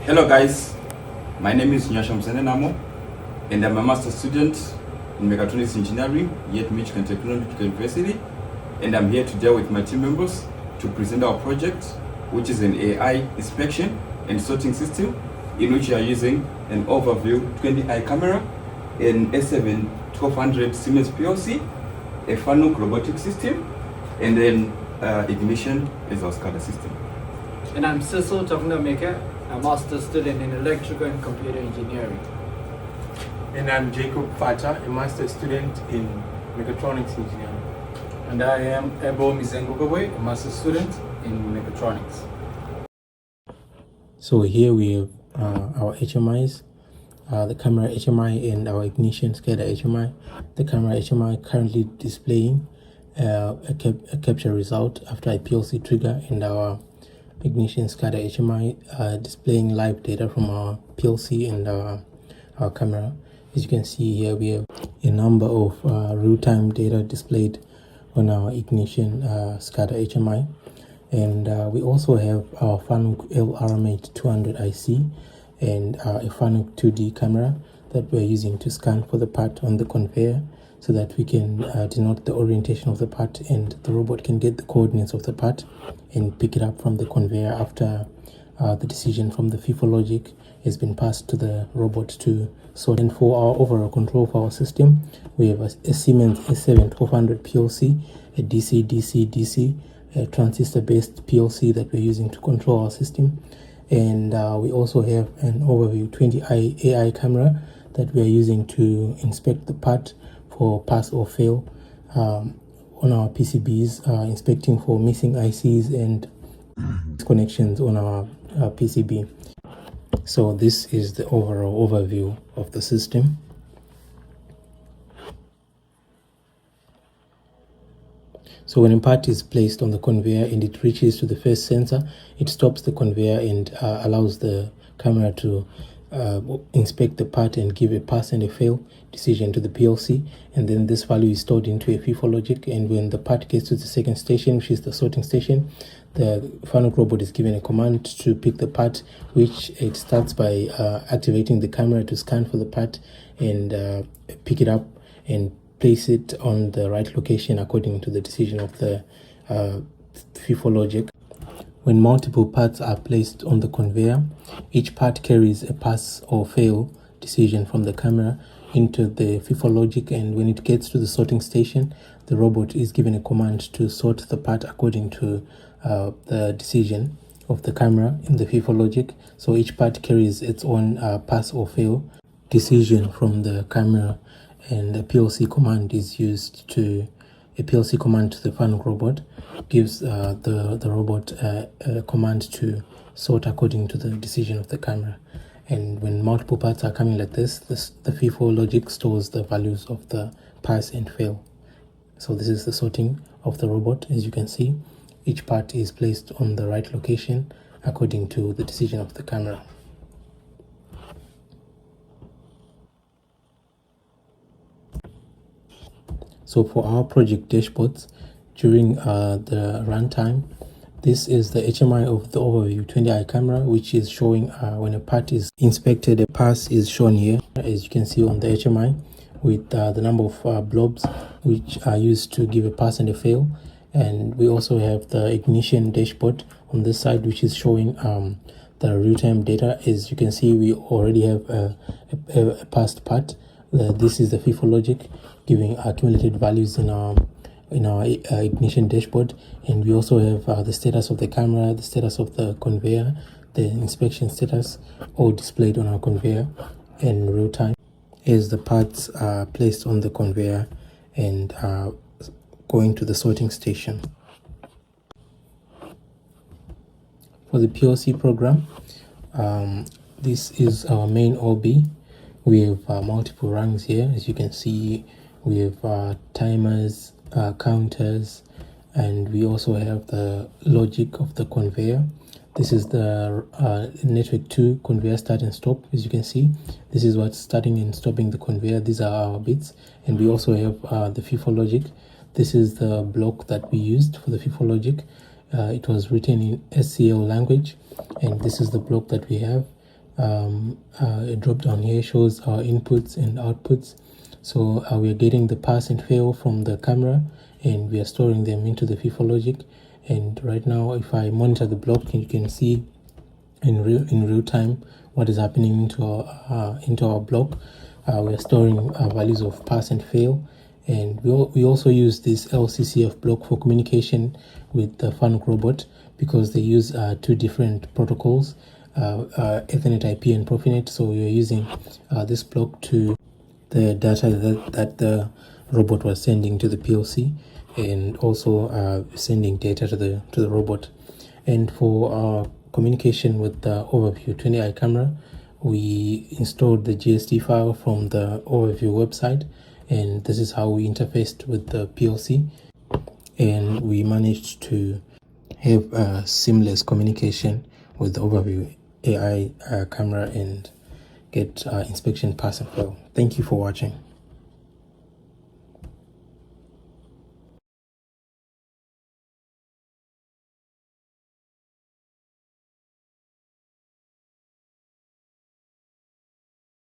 Hello guys, my name is Nyasha Muzanenhamo and I'm a master student in mechatronics engineering here at Michigan Technological University, and I'm here today with my team members to present our project, which is an AI inspection and sorting system in which we are using an Overview 20i camera, an S7-1200 Siemens PLC, a Fanuc robotic system, and then Ignition as our SCADA system. And I'm Cecil, Takunda Mhike, a master student in electrical and computer engineering. And I'm Fata, a master student in mechatronics engineering. And I am Abel Mizengo, Kabwe, a master student in mechatronics. So here we have our HMIs, the camera HMI and our ignition SCADA HMI. The camera HMI currently displaying a capture result after a PLC trigger, and our ignition SCADA HMI displaying live data from our PLC and our camera. As you can see here, we have a number of real-time data displayed on our ignition SCADA HMI, and we also have our Fanuc LRM8 IC and a Fanuc 2D camera that we're using to scan for the part on the conveyor, so that we can denote the orientation of the part, and the robot can get the coordinates of the part and pick it up from the conveyor after the decision from the FIFO logic has been passed to the robot to sort. And for our overall control for our system, we have a Siemens S7-1200 PLC, a DC, a transistor-based PLC that we're using to control our system. And we also have an Overview 20i AI camera that we are using to inspect the part for pass or fail on our PCBs, inspecting for missing ICs and connections on our PCB. So this is the overall overview of the system. So when a part is placed on the conveyor and it reaches to the first sensor, it stops the conveyor and allows the camera to inspect the part and give a pass and a fail decision to the PLC, and then this value is stored into a FIFO logic. And when the part gets to the second station, which is the sorting station, the Fanuc robot is given a command to pick the part, which it starts by activating the camera to scan for the part and pick it up and place it on the right location according to the decision of the FIFO logic. When multiple parts are placed on the conveyor, each part carries a pass or fail decision from the camera into the FIFO logic, and when it gets to the sorting station, the robot is given a command to sort the part according to the decision of the camera in the FIFO logic. So each part carries its own pass or fail decision from the camera, and a PLC command is used to the Fanuc robot gives the robot a command to sort according to the decision of the camera. And when multiple parts are coming like this, the FIFO logic stores the values of the pass and fail. So this is the sorting of the robot. As you can see, each part is placed on the right location according to the decision of the camera. So for our project dashboards during the runtime, this is the HMI of the Overview 20i camera, which is showing when a part is inspected, a pass is shown here, as you can see on the HMI, with the number of blobs which are used to give a pass and a fail. And we also have the ignition dashboard on this side, which is showing the real-time data. As you can see, we already have a passed part. This is the FIFO logic giving accumulated values in our ignition dashboard. And we also have the status of the camera, the status of the conveyor, the inspection status, all displayed on our conveyor in real time as the parts are placed on the conveyor and going to the sorting station. For the PLC program, this is our main OB. We have multiple rungs here. As you can see, we have timers, counters, and we also have the logic of the conveyor. This is the network 2 conveyor start and stop. As you can see, this is what's starting and stopping the conveyor. These are our bits. And we also have the FIFO logic. This is the block that we used for the FIFO logic. It was written in SCL language, and this is the block that we have. A drop down here shows our inputs and outputs. So we are getting the pass and fail from the camera, and we are storing them into the FIFO logic. And right now, if I monitor the block, you can see in real time what is happening into our block. We are storing values of pass and fail, and we also use this LCCF block for communication with the Fanuc robot, because they use two different protocols, Ethernet IP and Profinet. So we are using this block to the data that the robot was sending to the PLC, and also sending data to the robot. And for our communication with the Overview 20i camera, we installed the GST file from the Overview website, and this is how we interfaced with the PLC, and we managed to have a seamless communication with the Overview AI camera and get inspection pass and fail. Thank you for watching.